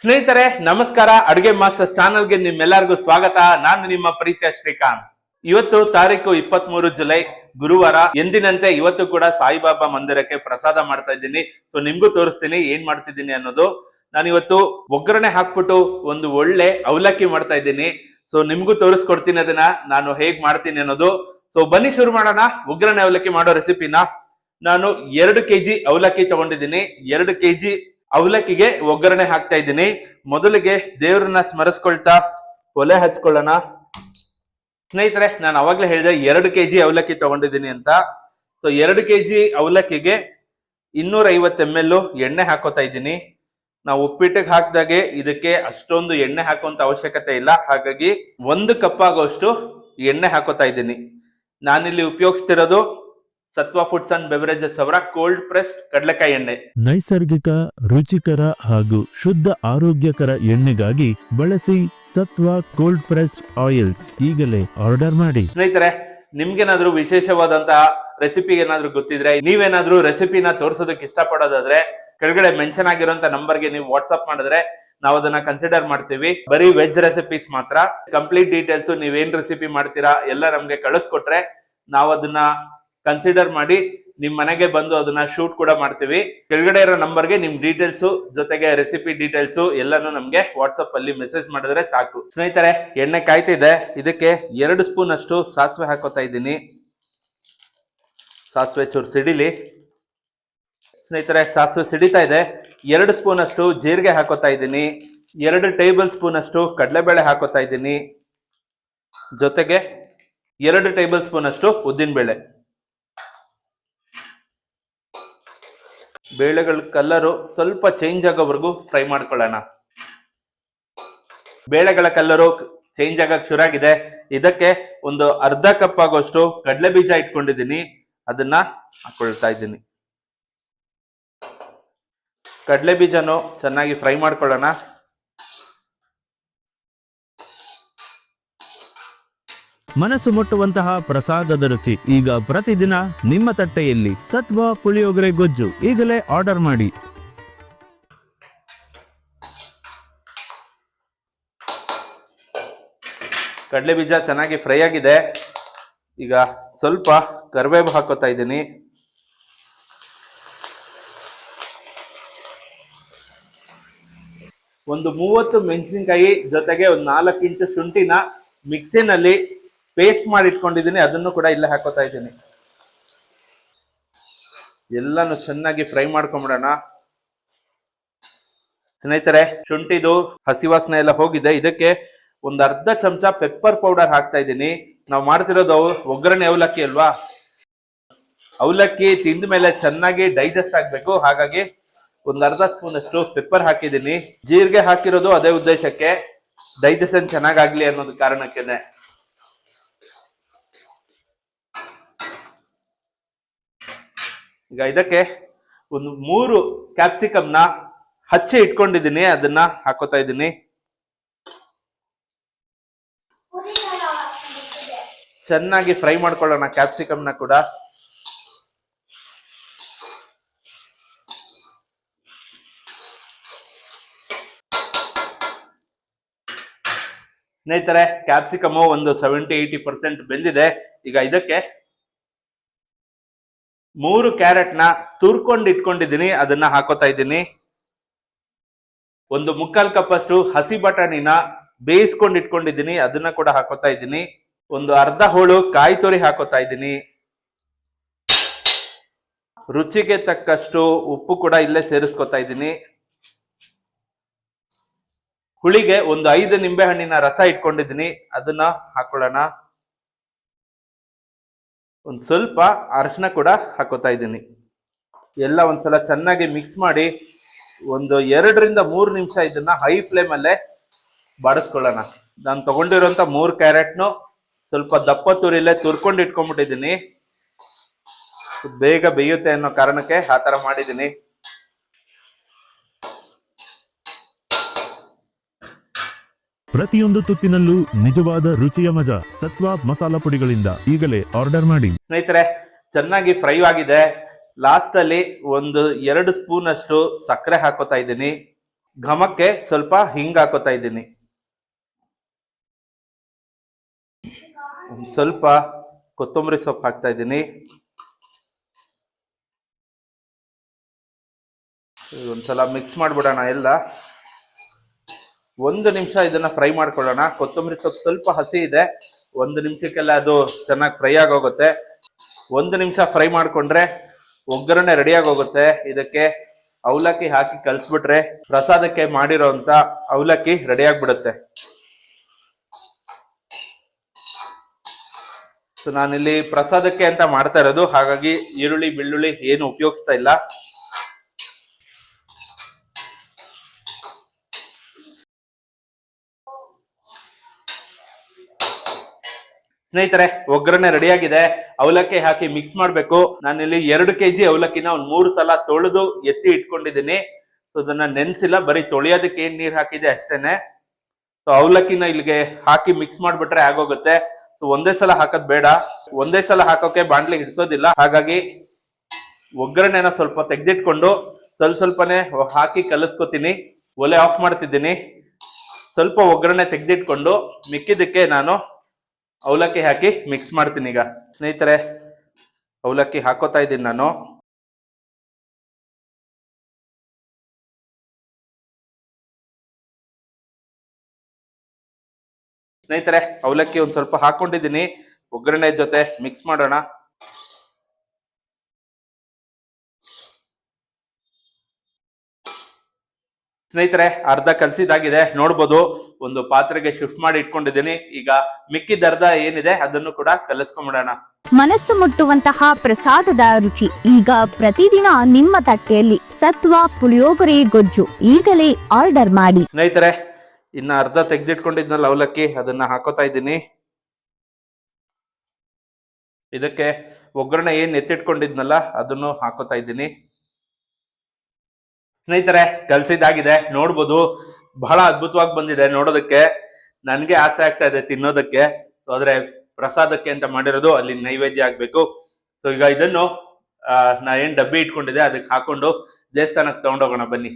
ಸ್ನೇಹಿತರೆ ನಮಸ್ಕಾರ. ಅಡುಗೆ ಮಾಸ್ಟರ್ ಚಾನಲ್ಗೆ ನಿಮ್ಮೆಲ್ಲರಿಗೂ ಸ್ವಾಗತ. ನಾನು ನಿಮ್ಮ ಪ್ರೀತಿಯ ಶ್ರೀಕಾಂತ್. ಇವತ್ತು ತಾರೀಕು 23 ಜುಲೈ ಗುರುವಾರ. ಎಂದಿನಂತೆ ಇವತ್ತು ಕೂಡ ಸಾಯಿಬಾಬಾ ಮಂದಿರಕ್ಕೆ ಪ್ರಸಾದ ಮಾಡ್ತಾ ಇದ್ದೀನಿ. ಸೊ ನಿಮ್ಗೂ ತೋರಿಸ್ತೀನಿ ಏನ್ ಮಾಡ್ತಿದ್ದೀನಿ ಅನ್ನೋದು. ನಾನು ಇವತ್ತು ಒಗ್ಗರಣೆ ಹಾಕ್ಬಿಟ್ಟು ಒಂದು ಒಳ್ಳೆ ಅವಲಕ್ಕಿ ಮಾಡ್ತಾ ಇದ್ದೀನಿ. ಸೊ ನಿಮ್ಗೂ ತೋರಿಸ್ಕೊಡ್ತೀನಿ ಅದನ್ನ ನಾನು ಹೇಗ್ ಮಾಡ್ತೀನಿ ಅನ್ನೋದು. ಸೊ ಬನ್ನಿ ಶುರು ಮಾಡೋಣ ಒಗ್ಗರಣೆ ಅವಲಕ್ಕಿ ಮಾಡೋ ರೆಸಿಪಿನ. ನಾನು 2 kg ಅವಲಕ್ಕಿ ತಗೊಂಡಿದ್ದೀನಿ. 2 kg ಅವಲಕ್ಕಿಗೆ ಒಗ್ಗರಣೆ ಹಾಕ್ತಾ ಇದ್ದೀನಿ. ಮೊದಲಿಗೆ ದೇವ್ರನ್ನ ಸ್ಮರಿಸ್ಕೊಳ್ತಾ ಒಲೆ ಹಚ್ಕೊಳ್ಳೋಣ. ಸ್ನೇಹಿತರೆ ನಾನು ಅವಾಗ್ಲೇ ಹೇಳಿದೆ 2 kg ಅವಲಕ್ಕಿ ತಗೊಂಡಿದ್ದೀನಿ ಅಂತ. ಸೊ 2 kg ಅವಲಕ್ಕಿಗೆ 250 ml ಎಣ್ಣೆ ಹಾಕೋತಾ ಇದ್ದೀನಿ. ನಾವು ಉಪ್ಪಿಟ್ಟಿಗೆ ಹಾಕಿದಾಗೆ ಇದಕ್ಕೆ ಅಷ್ಟೊಂದು ಎಣ್ಣೆ ಹಾಕುವಂತ ಅವಶ್ಯಕತೆ ಇಲ್ಲ. ಹಾಗಾಗಿ 1 ಕಪ್ ಆಗೋಷ್ಟು ಎಣ್ಣೆ ಹಾಕೋತಾ ಇದ್ದೀನಿ. ನಾನಿಲ್ಲಿ ಉಪಯೋಗಿಸ್ತಿರೋದು ಸತ್ವ ಫುಡ್ಸ್ ಅಂಡ್ ಬೆವರೇಜಸ್ ಅವರ ಕೋಲ್ಡ್ ಪ್ರೆಸ್ ಕಡಲೆಕಾಯಿ ಎಣ್ಣೆ. ನೈಸರ್ಗಿಕ, ರುಚಿಕರ ಹಾಗೂ ಶುದ್ಧ ಆರೋಗ್ಯಕರ ಎಣ್ಣೆಗಾಗಿ ಬಳಸಿ ಸತ್ವ ಕೋಲ್ಡ್ ಪ್ರೆಸ್ ಆಯಿಲ್ಸ್. ಈಗಲೇ ಆರ್ಡರ್ ಮಾಡಿ. ಸ್ನೇಹಿತರೆ ನಿಮ್ಗೇನಾದ್ರೂ ವಿಶೇಷವಾದಂತಹ ರೆಸಿಪಿ ಏನಾದ್ರೂ ಗೊತ್ತಿದ್ರೆ, ನೀವೇನಾದ್ರೂ ರೆಸಿಪಿನ ತೋರಿಸೋದಕ್ಕೆ ಇಷ್ಟಪಡೋದಾದ್ರೆ ಕೆಳಗಡೆ ಮೆನ್ಷನ್ ಆಗಿರೋಂತ ನಂಬರ್ಗೆ ನೀವು ವಾಟ್ಸ್ಆಪ್ ಮಾಡಿದ್ರೆ ನಾವು ಅದನ್ನ ಕನ್ಸಿಡರ್ ಮಾಡ್ತೀವಿ. ಬರೀ ವೆಜ್ ರೆಸಿಪೀಸ್ ಮಾತ್ರ. ಕಂಪ್ಲೀಟ್ ಡೀಟೇಲ್ಸ್ ನೀವೇನ್ ರೆಸಿಪಿ ಮಾಡ್ತೀರಾ ಎಲ್ಲ ನಮ್ಗೆ ಕಳಿಸ್ಕೊಟ್ರೆ ನಾವು ಅದನ್ನ ಕನ್ಸಿಡರ್ ಮಾಡಿ ನಿಮ್ ಮನೆಗೆ ಬಂದು ಅದನ್ನ ಶೂಟ್ ಕೂಡ ಮಾಡ್ತೀವಿ. ಕೆಳಗಡೆ ಇರೋ ನಂಬರ್ಗೆ ನಿಮ್ ಡೀಟೇಲ್ಸ್ ಜೊತೆಗೆ ರೆಸಿಪಿ ಡೀಟೇಲ್ಸ್ ಎಲ್ಲಾನು ನಮ್ಗೆ ವಾಟ್ಸ್ಆಪ್ ಅಲ್ಲಿ ಮೆಸೇಜ್ ಮಾಡಿದ್ರೆ ಸಾಕು. ಸ್ನೇಹಿತರೆ ಎಣ್ಣೆ ಕಾಯ್ತಿದೆ. ಇದಕ್ಕೆ 2 ಸ್ಪೂನ್ ಅಷ್ಟು ಸಾಸಿವೆ ಹಾಕೋತಾ ಇದ್ದೀನಿ. ಸಾಸಿವೆ ಚೂರು ಸಿಡಿಲಿ. ಸ್ನೇಹಿತರೆ ಸಾಸಿವೆ ಸಿಡಿತಾ ಇದೆ. 2 ಸ್ಪೂನ್ ಅಷ್ಟು ಜೀರಿಗೆ ಹಾಕೋತಾ ಇದ್ದೀನಿ. 2 ಟೇಬಲ್ ಸ್ಪೂನ್ ಅಷ್ಟು ಕಡಲೆಬೇಳೆ ಹಾಕೋತಾ ಇದ್ದೀನಿ. ಜೊತೆಗೆ 2 ಟೇಬಲ್ ಸ್ಪೂನ್ ಅಷ್ಟು ಉದ್ದಿನಬೇಳೆ. ಬೇಳೆಗಳ ಕಲರು ಸ್ವಲ್ಪ ಚೇಂಜ್ ಆಗೋವರೆಗೂ ಫ್ರೈ ಮಾಡ್ಕೊಳ್ಳೋಣ. ಬೇಳೆಗಳ ಕಲರು ಚೇಂಜ್ ಆಗಕ್ಕೆ ಶುರುವಾಗಿದೆ. ಇದಕ್ಕೆ ಒಂದು ಅರ್ಧ ಕಪ್ ಆಗೋಷ್ಟು ಕಡಲೆ ಬೀಜ ಇಟ್ಕೊಂಡಿದ್ದೀನಿ. ಅದನ್ನ ಹಾಕೊಳ್ತಾ ಇದ್ದೀನಿ. ಕಡಲೆ ಬೀಜನು ಚೆನ್ನಾಗಿ ಫ್ರೈ ಮಾಡ್ಕೊಳ್ಳೋಣ. ಮನಸ್ಸು ಮುಟ್ಟುವಂತಹ ಪ್ರಸಾದದ ರುಚಿ ಈಗ ಪ್ರತಿದಿನ ನಿಮ್ಮ ತಟ್ಟೆಯಲ್ಲಿ. ಸತ್ವ ಪುಳಿಯೋಗರೆ ಗೊಜ್ಜು ಈಗಲೇ ಆರ್ಡರ್ ಮಾಡಿ. ಕಡಲೆ ಬೀಜ ಚೆನ್ನಾಗಿ ಫ್ರೈ ಆಗಿದೆ. ಈಗ ಸ್ವಲ್ಪ ಕರಿಬೇವು ಹಾಕೋತಾ ಇದ್ದೀನಿ. ಒಂದು 30 ಮೆಣಸಿನಕಾಯಿ ಜೊತೆಗೆ ಒಂದು 4 ಇಂಚು ಶುಂಠಿನ ಮಿಕ್ಸಿನಲ್ಲಿ ಪೇಸ್ಟ್ ಮಾಡಿ ಇಟ್ಕೊಂಡಿದ್ದೀನಿ. ಅದನ್ನು ಕೂಡ ಇಲ್ಲೇ ಹಾಕೋತಾ ಇದ್ದೀನಿ. ಎಲ್ಲಾನು ಚೆನ್ನಾಗಿ ಫ್ರೈ ಮಾಡ್ಕೊಂಬಿಡೋಣ. ಸ್ನೇಹಿತರೆ ಶುಂಠಿದು ಹಸಿ ವಾಸನೆ ಎಲ್ಲ ಹೋಗಿದೆ. ಇದಕ್ಕೆ ಒಂದು ಅರ್ಧ ಚಮಚ ಪೆಪ್ಪರ್ ಪೌಡರ್ ಹಾಕ್ತಾ ಇದ್ದೀನಿ. ನಾವು ಮಾಡ್ತಿರೋದು ಒಗ್ಗರಣೆ ಅವಲಕ್ಕಿ ಅಲ್ವಾ. ಅವಲಕ್ಕಿ ತಿಂದ ಮೇಲೆ ಚೆನ್ನಾಗಿ ಡೈಜೆಸ್ಟ್ ಆಗ್ಬೇಕು. ಹಾಗಾಗಿ ಒಂದು ಅರ್ಧ ಸ್ಪೂನ್ ಅಷ್ಟು ಪೆಪ್ಪರ್ ಹಾಕಿದ್ದೀನಿ. ಜೀರಿಗೆ ಹಾಕಿರೋದು ಅದೇ ಉದ್ದೇಶಕ್ಕೆ, ಡೈಜೆಷನ್ ಚೆನ್ನಾಗಾಗ್ಲಿ ಅನ್ನೋದು ಕಾರಣಕ್ಕೇನೆ. ಈಗ ಇದಕ್ಕೆ ಒಂದು 3 ಕ್ಯಾಪ್ಸಿಕಮ್ನ ಹಚ್ಚಿ ಇಟ್ಕೊಂಡಿದ್ದೀನಿ. ಅದನ್ನ ಹಾಕೋತಾ ಇದ್ದೀನಿ. ಚೆನ್ನಾಗಿ ಫ್ರೈ ಮಾಡ್ಕೊಳ್ಳೋಣ ಕ್ಯಾಪ್ಸಿಕಮ್ನ ಕೂಡ. ಸ್ನೇಹಿತರೆ ಕ್ಯಾಪ್ಸಿಕಮು ಒಂದು 70-80% ಬೆಂದಿದೆ. ಈಗ ಇದಕ್ಕೆ 3 ಕ್ಯಾರೆಟ್ನ ತುರ್ಕೊಂಡು ಇಟ್ಕೊಂಡಿದ್ದೀನಿ. ಅದನ್ನ ಹಾಕೋತಾ ಇದ್ದೀನಿ. ಒಂದು 3/4 ಕಪ್ ಅಷ್ಟು ಹಸಿ ಬಟಾಣಿನ ಬೇಯಿಸ್ಕೊಂಡು ಇಟ್ಕೊಂಡಿದ್ದೀನಿ. ಅದನ್ನ ಕೂಡ ಹಾಕೋತಾ ಇದ್ದೀನಿ. ಒಂದು ಅರ್ಧ ಹೋಳು ಕಾಯಿ ತುರಿ ಹಾಕೋತಾ ಇದ್ದೀನಿ. ರುಚಿಗೆ ತಕ್ಕಷ್ಟು ಉಪ್ಪು ಕೂಡ ಇಲ್ಲೇ ಸೇರಿಸ್ಕೊತಾ ಇದ್ದೀನಿ. ಹುಳಿಗೆ ಒಂದು 5 ನಿಂಬೆ ಹಣ್ಣಿನ ರಸ ಇಟ್ಕೊಂಡಿದ್ದೀನಿ. ಅದನ್ನ ಹಾಕೊಳ್ಳೋಣ. ಒಂದು ಸ್ವಲ್ಪ ಅರಿಶಿನ ಕೂಡ ಹಾಕೋತಾ ಇದ್ದೀನಿ. ಎಲ್ಲ ಒಂದ್ಸಲ ಚೆನ್ನಾಗಿ ಮಿಕ್ಸ್ ಮಾಡಿ ಒಂದು 2-3 ನಿಮಿಷ ಇದನ್ನ ಹೈ ಫ್ಲೇಮ್ ಅಲ್ಲೇ ಬಾಡಿಸ್ಕೊಳ್ಳೋಣ. ನಾನು ತಗೊಂಡಿರೋಂಥ 3 ಕ್ಯಾರೆಟ್ನು ಸ್ವಲ್ಪ ದಪ್ಪ ತುರಿಲೇ ತುರ್ಕೊಂಡು ಇಟ್ಕೊಂಡ್ಬಿಟ್ಟಿದ್ದೀನಿ. ಬೇಗ ಬೇಯುತ್ತೆ ಅನ್ನೋ ಕಾರಣಕ್ಕೆ ಆ ಥರ ಮಾಡಿದ್ದೀನಿ. ಪ್ರತಿಯೊಂದು ತುತ್ತಿನಲ್ಲೂ ನಿಜವಾದ ರುಚಿಯ ಮಜಾ ಸತ್ವ ಮಸಾಲ ಪುಡಿಗಳಿಂದ. ಈಗಲೇ ಆರ್ಡರ್ ಮಾಡಿ. ಸ್ನೇಹಿತರೆ ಚೆನ್ನಾಗಿ ಫ್ರೈ ಆಗಿದೆ. ಲಾಸ್ಟ್ ಅಲ್ಲಿ ಒಂದು 2 ಸ್ಪೂನ್ ಅಷ್ಟು ಸಕ್ಕರೆ ಹಾಕೋತಾ ಇದ್ದೀನಿ. ಘಮಕ್ಕೆ ಸ್ವಲ್ಪ ಹಿಂಗ್ ಹಾಕೋತಾ ಇದ್ದೀನಿ. ಸ್ವಲ್ಪ ಕೊತ್ತಂಬರಿ ಸೊಪ್ಪು ಹಾಕ್ತಾ ಇದ್ದೀನಿ. ಒಂದ್ಸಲ ಮಿಕ್ಸ್ ಮಾಡ್ಬಿಡೋಣ ಎಲ್ಲ. 1 ನಿಮಿಷ ಇದನ್ನ ಫ್ರೈ ಮಾಡ್ಕೊಳ್ಳೋಣ. ಕೊತ್ತಂಬರಿ ಸೊಪ್ಪು ಸ್ವಲ್ಪ ಹಸಿ ಇದೆ, 1 ನಿಮಿಷಕ್ಕೆಲ್ಲ ಅದು ಚೆನ್ನಾಗಿ ಫ್ರೈ ಆಗೋಗುತ್ತೆ. 1 ನಿಮಿಷ ಫ್ರೈ ಮಾಡ್ಕೊಂಡ್ರೆ ಒಗ್ಗರಣೆ ರೆಡಿ ಆಗೋಗುತ್ತೆ. ಇದಕ್ಕೆ ಅವಲಕ್ಕಿ ಹಾಕಿ ಕಲ್ಸ್ಬಿಟ್ರೆ ಪ್ರಸಾದಕ್ಕೆ ಮಾಡಿರೋಂತ ಅವಲಕ್ಕಿ ರೆಡಿ ಆಗ್ಬಿಡುತ್ತೆ. ಸೊ ನಾನಿಲ್ಲಿ ಪ್ರಸಾದಕ್ಕೆ ಅಂತ ಮಾಡ್ತಾ ಇರೋದು, ಹಾಗಾಗಿ ಈರುಳ್ಳಿ ಬೆಳ್ಳುಳ್ಳಿ ಏನು ಉಪಯೋಗಿಸ್ತಾ ಇಲ್ಲ. ಸ್ನೇಹಿತರೆ, ಒಗ್ಗರಣೆ ರೆಡಿಯಾಗಿದೆ. ಅವಲಕ್ಕಿ ಹಾಕಿ ಮಿಕ್ಸ್ ಮಾಡ್ಬೇಕು. ನಾನಿಲ್ಲಿ 2 kg ಅವಲಕ್ಕಿನ 3 ಸಲ ತೊಳೆದು ಎತ್ತಿ ಇಟ್ಕೊಂಡಿದ್ದೀನಿ. ಸೊ ಅದನ್ನ ನೆನ್ಸಿಲ್ಲ, ಬರೀ ತೊಳೆಯೋದಕ್ಕೆ ಏನ್ ನೀರ್ ಹಾಕಿದೆ ಅಷ್ಟೇನೆ. ಸೊ ಅವಲಕ್ಕಿನ ಇಲ್ಲಿಗೆ ಹಾಕಿ ಮಿಕ್ಸ್ ಮಾಡ್ಬಿಟ್ರೆ ಆಗೋಗುತ್ತೆ. ಸೊ ಒಂದೇ ಸಲ ಹಾಕೋದ್ ಬೇಡ, ಒಂದೇ ಸಲ ಹಾಕೋಕೆ ಬಾಂಡ್ಲಿಗೆ ಇಡ್ಸೋದಿಲ್ಲ. ಹಾಗಾಗಿ ಒಗ್ಗರಣೆನ ಸ್ವಲ್ಪ ತೆಗೆದಿಟ್ಕೊಂಡು ಸ್ವಲ್ಪನೇ ಹಾಕಿ ಕಲಿಸ್ಕೊತೀನಿ. ಒಲೆ ಆಫ್ ಮಾಡ್ತಿದ್ದೀನಿ. ಸ್ವಲ್ಪ ಒಗ್ಗರಣೆ ತೆಗೆದಿಟ್ಕೊಂಡು ಮಿಕ್ಕಿದಕ್ಕೆ ನಾನು ಅವಲಕ್ಕಿ ಹಾಕಿ ಮಿಕ್ಸ್ ಮಾಡ್ತೀನಿ. ಈಗ ಸ್ನೇಹಿತರೆ, ಅವಲಕ್ಕಿ ಹಾಕೋತಾ ಇದ್ದೀನಿ ನಾನು. ಸ್ನೇಹಿತರೆ, ಅವಲಕ್ಕಿ ಒಂದ್ ಸ್ವಲ್ಪ ಹಾಕೊಂಡಿದ್ದೀನಿ. ಒಗ್ಗರಣೆ ಜೊತೆ ಮಿಕ್ಸ್ ಮಾಡೋಣ. ಸ್ನೇಹಿತರೆ, ಅರ್ಧ ಕಲಸಿದಾಗಿದೆ ನೋಡ್ಬೋದು. ಒಂದು ಪಾತ್ರೆಗೆ ಶಿಫ್ಟ್ ಮಾಡಿ ಇಟ್ಕೊಂಡಿದ್ದೀನಿ. ಈಗ ಮಿಕ್ಕಿದ ಅರ್ಧ ಏನಿದೆ ಅದನ್ನು ಕೂಡ ಕಲಸ್ಕೊಂಡ್ಬಿಡೋಣ. ಮನಸ್ಸು ಮುಟ್ಟುವಂತಹ ಪ್ರಸಾದದ ರುಚಿ ಈಗ ಪ್ರತಿದಿನ ನಿಮ್ಮ ತಟ್ಟೆಯಲ್ಲಿ. ಸತ್ವ ಪುಳಿಯೋಗರೆ ಗೊಜ್ಜು ಈಗಲೇ ಆರ್ಡರ್ ಮಾಡಿ. ಸ್ನೇಹಿತರೆ, ಇನ್ನ ಅರ್ಧ ತೆಗೆದಿಟ್ಕೊಂಡಿದ್ನಲ್ಲ ಅವಲಕ್ಕಿ, ಅದನ್ನ ಹಾಕೋತಾ ಇದ್ದೀನಿ. ಇದಕ್ಕೆ ಒಗ್ಗರಣೆ ಏನ್ ಎತ್ತಿಟ್ಕೊಂಡಿದ್ನಲ್ಲ ಅದನ್ನು ಹಾಕೋತಾ ಇದ್ದೀನಿ. ಸ್ನೇಹಿತರೆ, ಕಲ್ಸಿದಾಗಿದೆ ನೋಡ್ಬೋದು. ಬಹಳ ಅದ್ಭುತವಾಗಿ ಬಂದಿದೆ ನೋಡೋದಕ್ಕೆ. ನನ್ಗೆ ಆಸೆ ಆಗ್ತಾ ಇದೆ ತಿನ್ನೋದಕ್ಕೆ. ಆದ್ರೆ ಪ್ರಸಾದಕ್ಕೆ ಅಂತ ಮಾಡಿರೋದು, ಅಲ್ಲಿ ನೈವೇದ್ಯ ಆಗ್ಬೇಕು. ಸೊ ಈಗ ಇದನ್ನು ನಾ ಏನ್ ಡಬ್ಬಿ ಇಟ್ಕೊಂಡಿದೆ ಅದಕ್ಕೆ ಹಾಕೊಂಡು ದೇವಸ್ಥಾನಕ್ಕೆ ತಗೊಂಡೋಗೋಣ ಬನ್ನಿ.